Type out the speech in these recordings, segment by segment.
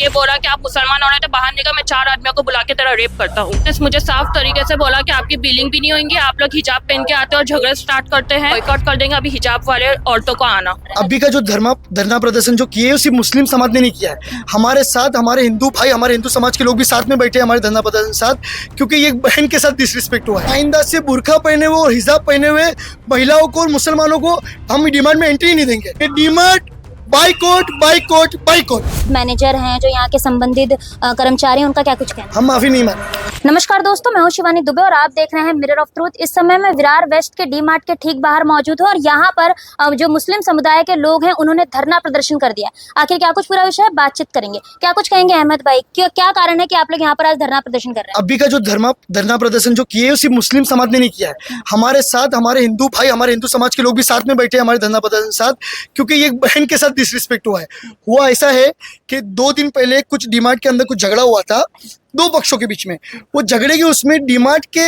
ये बोला कि आप मुसलमान औरत है, बाहर निकल, मैं 4 आदमियों को बुला के तेरा रेप करता हूँ। मुझे साफ तरीके से बोला कि आपकी बिलिंग भी नहीं होंगी, आप लोग हिजाब पहन के आते हैं और झगड़े स्टार्ट करते हैं, बॉयकॉट कर देंगे अभी हिजाब वाले औरतों को आना। अभी का जो धरना प्रदर्शन जो किए सिर्फ मुस्लिम समाज ने नहीं किया है, हमारे साथ हमारे हिंदू भाई, हमारे हिंदू समाज के लोग भी साथ में बैठे हैं हमारे धरना प्रदर्शन के साथ, क्योंकि ये एक बहन के साथ डिसरिस्पेक्ट हुआ है। आइंदा से बुरखा पहने हुए और हिजाब पहने हुए महिलाओं को और मुसलमानों को हम डीमार्ट में एंट्री नहीं देंगे। DMart boycott boycott boycott. Manager हैं जो यहाँ के संबंधित कर्मचारी हैं, उनका क्या कुछ कहना? हम माफी नहीं मांगेंगे। नमस्कार दोस्तों, मैं हूं शिवानी दुबे और आप देख रहे हैं मिरर ऑफ ट्रूथ। इस समय मैं विरार वेस्ट के डी मार्ट के ठीक बाहर मौजूद हूं और यहाँ पर जो मुस्लिम समुदाय के लोग हैं उन्होंने धरना प्रदर्शन कर दिया। आखिर क्या कुछ पूरा विषय है, बातचीत करेंगे। क्या कुछ कहेंगे अहमद भाई, क्या कारण है कि आप लोग यहाँ पर आज धरना प्रदर्शन कर रहे हैं? अभी का जो धरना प्रदर्शन जो किए सिर्फ मुस्लिम समाज ने नहीं किया है, हमारे साथ हमारे हिंदू भाई, हमारे हिंदू समाज के लोग भी साथ में बैठे हैं हमारे धरना प्रदर्शन के साथ, क्योंकि ये एक बहन के साथ डिसरिस्पेक्ट हुआ ऐसा है कि 2 दिन पहले कुछ डीमार्ट के अंदर कुछ झगड़ा हुआ था 2 पक्षों के बीच में। वो झगड़े के उसमें डीमार्ट के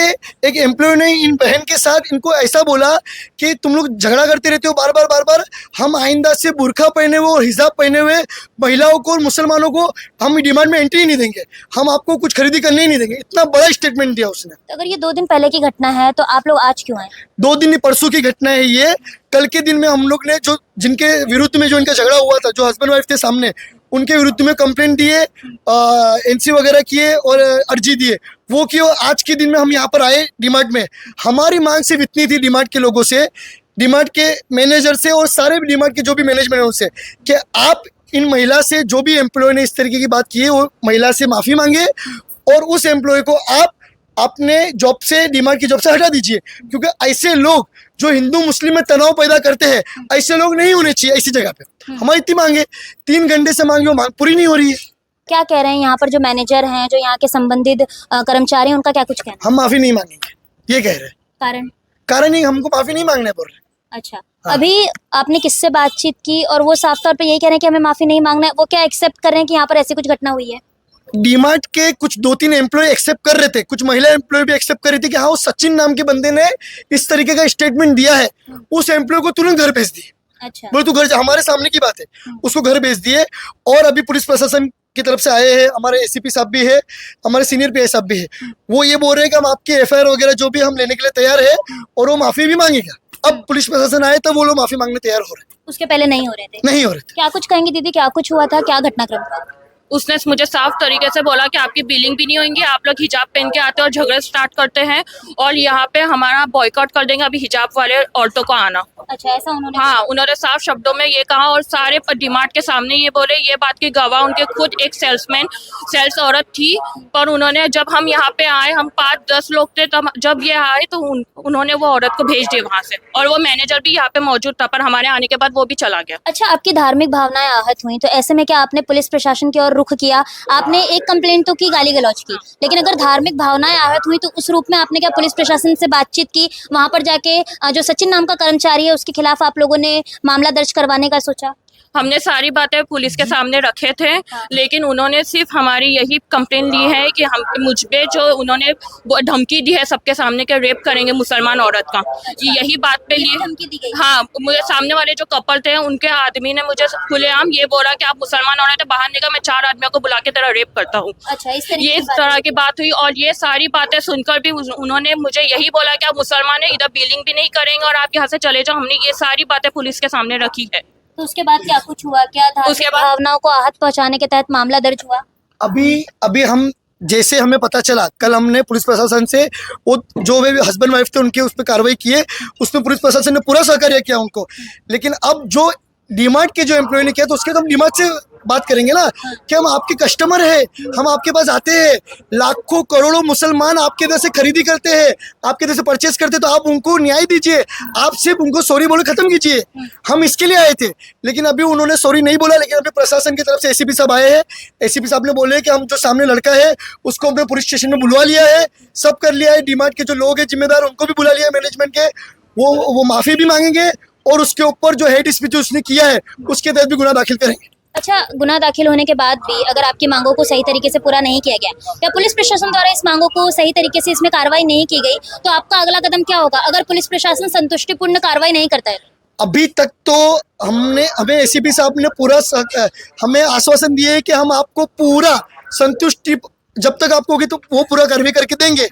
एक एम्प्लॉय ने इन बहन के साथ इनको ऐसा बोला कि तुम लोग झगड़ा करते रहते हो बार बार, हम आइंदा से बुरखा पहने हुए और हिजाब पहने हुए महिलाओं को और मुसलमानों को हम डीमार्ट में एंट्री नहीं देंगे, हम आपको कुछ खरीदी करने ही नहीं देंगे। इतना बड़ा स्टेटमेंट दिया उसने। तो अगर ये 2 दिन पहले की घटना है तो आप लोग आज क्यों आए? 2 दिन परसों की घटना है ये। कल के दिन में हम लोग ने जो जिनके विरुद्ध में जो इनका झगड़ा हुआ था, जो हस्बैंड वाइफ थे सामने, उनके विरुद्ध में कंप्लेंट दिए, एनसी वगैरह किए और अर्जी दिए, वो किए। आज के दिन में हम यहाँ पर आए डीमार्ट में। हमारी मांग सिर्फ इतनी थी डीमार्ट के लोगों से, डीमार्ट के मैनेजर से और सारे डीमार्ट के जो भी मैनेजमेंट है उनसे, कि आप इन महिला से, जो भी एम्प्लॉय ने इस तरीके की बात की है, वो महिला से माफ़ी मांगे और उस एम्प्लॉय को आप अपने जॉब से, डीमार्ट की जॉब से हटा दीजिए, क्योंकि ऐसे लोग जो हिंदू मुस्लिम में तनाव पैदा करते हैं, ऐसे लोग नहीं होने चाहिए ऐसी जगह पे। हमारी इतनी मांगे 3 घंटे से मांगे, वो मांग पूरी नहीं हो रही है। क्या कह रहे हैं यहाँ पर जो मैनेजर हैं, जो यहाँ के संबंधित कर्मचारी हैं, उनका क्या कुछ कहना? हम माफी नहीं मांगेंगे, ये कह रहे हैं। कारण ही हमको माफी नहीं मांगने पड़ रहे। अच्छा, हाँ। अभी आपने किससे बातचीत की और वो साफ तौर पे यही कह रहे हैं कि हमें माफी नहीं मांगना है? वो क्या एक्सेप्ट कर रहे हैं कि यहाँ पर ऐसी कुछ घटना हुई है? डीमार्ट के कुछ 2-3 एम्प्लॉय एक्सेप्ट कर रहे थे, कुछ महिला एम्प्लॉय भी एक्सेप्ट कर रही थी कि हाँ, वो सचिन नाम के बंदे ने इस तरीके का स्टेटमेंट दिया है। उस एम्प्लॉय को तुरंत घर भेज दिए। अच्छा, बोले तू घर जा, हमारे सामने की बात है, उसको घर भेज दिए। और अभी पुलिस प्रशासन की तरफ से आए हैं, हमारे एसीपी साहब भी है, हमारे सीनियर पीआई साहब भी है। वो ये बोल रहे हैं कि हम आपकी एफआईआर वगैरह जो भी हम लेने के लिए तैयार है, और वो माफी भी मांगेगा। अब पुलिस प्रशासन आए तब वो लोग माफी मांगने तैयार हो रहे हैं, उसके पहले नहीं हो रहे थे। नहीं हो रहे थे। क्या कुछ कहेंगे दीदी, क्या कुछ हुआ था, क्या घटनाक्रम था? उसने मुझे साफ तरीके से बोला कि आपकी बिलिंग भी नहीं होंगी, आप लोग हिजाब पहन के आते हैं और झगड़े स्टार्ट करते हैं और यहाँ पे हमारा बॉयकॉट कर देंगे अभी हिजाब वाले औरतों को आना। अच्छा, ऐसा उन्होंने? हाँ, उन्होंने साफ शब्दों में ये कहा और सारे डीमार्ट के सामने ये बोले। ये बात की गवाह उनके खुद एक सेल्स औरत थी। पर उन्होंने, जब हम यहाँ पे आए, हम 5-10 लोग थे, तब जब ये आए तो उन्होंने वो औरत को भेज दिया वहाँ से, और वो मैनेजर भी यहाँ पे मौजूद था, पर हमारे आने के बाद वो भी चला गया। अच्छा, आपकी धार्मिक भावनाएं आहत हुई, तो ऐसे में क्या आपने पुलिस प्रशासन की ओर रुख किया? आपने एक कंप्लेंट तो की, गाली गलौज की, लेकिन अगर धार्मिक भावनाएं आहत हुई तो उस रूप में आपने क्या पुलिस प्रशासन से बातचीत की? वहां पर जाके जो सचिन नाम का कर्मचारी है उसके खिलाफ आप लोगों ने मामला दर्ज करवाने का सोचा? हमने सारी बातें पुलिस के सामने रखे थे, लेकिन उन्होंने सिर्फ हमारी यही कंप्लेन ली है कि हम मुझ पे जो उन्होंने धमकी दी है सबके सामने के रेप करेंगे मुसलमान औरत का, यही बात पे लिए धमकी दी गई? हाँ, मुझे सामने वाले जो कपल थे उनके आदमी ने मुझे खुलेआम ये बोला कि आप मुसलमान औरत है, बाहर निकल, मैं 4 आदमियों को बुला के तेरा रेप करता हूँ। अच्छा, ये इस तरह की बात हुई। और ये सारी बातें सुनकर भी उन्होंने मुझे यही बोला कि आप मुसलमान है, इधर बिलिंग भी नहीं करेंगे और आप यहाँ से चले जाओ। हमने ये सारी बातें पुलिस के सामने रखी है। तो उसके बाद क्या कुछ हुआ? क्या धार्मिक भावनाओं को आहत पहुंचाने के तहत मामला दर्ज हुआ? अभी हम, जैसे हमें पता चला, कल हमने पुलिस प्रशासन से वो जो भी हस्बैंड वाइफ थे उनके उस पर कार्रवाई किए, उसमें पुलिस प्रशासन ने पूरा सहकार्य किया उनको। लेकिन अब जो डीमार्ट के जो एम्प्लॉय ने किया, तो उसके तो हम डीमार्ट से बात करेंगे ना कि हम आपके कस्टमर है, हम आपके पास आते हैं, लाखों करोड़ों मुसलमान आपके इधर से खरीदी करते हैं, आपके इधर से परचेस करते हैं, तो आप उनको न्याय दीजिए, आप सिर्फ उनको सॉरी बोले खत्म कीजिए। हम इसके लिए आए थे, लेकिन अभी उन्होंने सॉरी नहीं बोला। लेकिन अभी प्रशासन की तरफ से एसीपी साहब आए हैं, एसीपी साहब ने बोले कि हम जो सामने लड़का है उसको हमने पुलिस स्टेशन में बुलवा लिया है, सब कर लिया है। डीमार्ट के जो लोग हैं जिम्मेदार, उनको भी बुला लिया है, मैनेजमेंट के, वो माफी भी मांगेंगे और उसके ऊपर जो हेट स्पीच उसने किया है उसके तहत भी गुनाह दाखिल करेंगे। अच्छा, गुनाह दाखिल होने के बाद भी अगर आपकी मांगों को सही तरीके से पूरा नहीं किया गया या पुलिस प्रशासन द्वारा इस मांगों को सही तरीके से इसमें कार्रवाई नहीं की गई, तो आपका अगला कदम क्या होगा? अगर पुलिस प्रशासन संतुष्टिपूर्ण कार्रवाई नहीं करता है अभी तक तो हमें एसीपी साहब ने हमें आश्वासन दिए है कि हम आपको पूरा संतुष्टि जब तक आपको होगी तो वो पूरा कार्रवाई करके देंगे।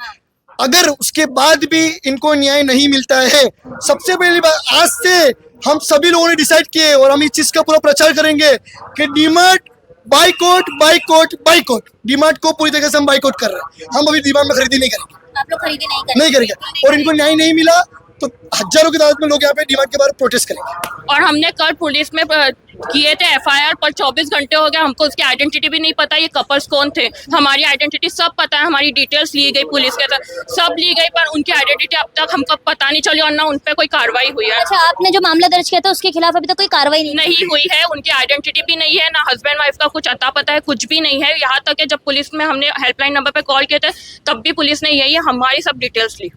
अगर उसके बाद भी इनको न्याय नहीं मिलता है, सबसे पहली बात आज से हम सभी लोगों ने डिसाइड किए और हम इस चीज का पूरा प्रचार करेंगे कि DMart boycott boycott boycott. DMart को पूरी तरह से हम बाइकआउट कर रहे हैं। हम अभी डीमार्ट में खरीदी नहीं करेंगे, आप लोग खरीदी नहीं नहीं करेंगे। और इनको न्याय नहीं मिला तो हजारों की तादाद में लोग यहाँ पे डीमार्ट के बाहर प्रोटेस्ट करेंगे। और हमने कल पुलिस में किए थे एफआईआर, पर 24 घंटे हो गए, हमको उसकी आइडेंटिटी भी नहीं पता, ये कपल्स कौन थे। हमारी आइडेंटिटी सब पता है, हमारी डिटेल्स ली गई पुलिस के साथ, सब ली गई, पर उनकी आइडेंटिटी अब तक हमको पता नहीं चली और ना उन पर कोई कार्रवाई हुई है। अच्छा, आपने जो मामला दर्ज किया था उसके खिलाफ अभी तक कोई कार्रवाई नहीं हुई है, उनकी आइडेंटिटी भी नहीं है, ना हस्बैंड वाइफ का कुछ अता पता है, कुछ भी नहीं है। यहाँ तक कि जब पुलिस में हमने हेल्पलाइन नंबर पे कॉल किए थे तब भी पुलिस ने यही हमारी सब डिटेल्स ली।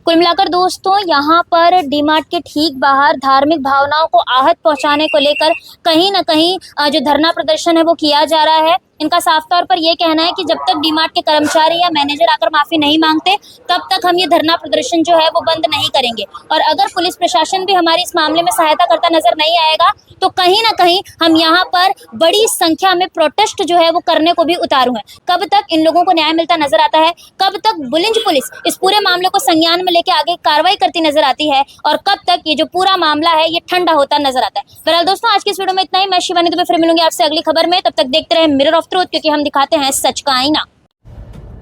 कुल मिलाकर दोस्तों, यहाँ पर डीमार्ट के ठीक बाहर धार्मिक भावनाओं को आहत पहुंचाने को लेकर कहीं ना कहीं जो धरना प्रदर्शन है वो किया जा रहा है। इनका साफ तौर पर ये कहना है कि जब तक डीमार्ट के कर्मचारी या मैनेजर आकर माफी नहीं मांगते तब तक हम ये धरना प्रदर्शन जो है वो बंद नहीं करेंगे। और अगर पुलिस प्रशासन भी हमारी इस मामले में सहायता करता नजर नहीं आएगा तो कहीं ना कहीं हम यहाँ पर बड़ी संख्या में प्रोटेस्ट जो है वो करने को भी उतारू हैं। कब तक इन लोगों को न्याय मिलता नजर आता है, कब तक बुलिंज पुलिस इस पूरे मामले को संज्ञान में लेके आगे कार्रवाई करती नजर आती है और कब तक ये जो पूरा मामला है ये ठंडा होता नजर आता है। फिलहाल दोस्तों, आज की इस वीडियो में इतना ही। मैं शिवानी दुबे फिर मिलूंगी आपसे अगली खबर में। तब तक देखते रहे मिरर ऑफ ट्रूथ, क्योंकि हम दिखाते हैं सच का आईना।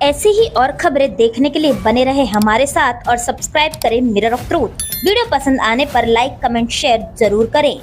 ऐसी ही और खबरें देखने के लिए बने रहे हमारे साथ और सब्सक्राइब करें मिरर ऑफ ट्रूथ। वीडियो पसंद आने पर लाइक, कमेंट, शेयर जरूर करें।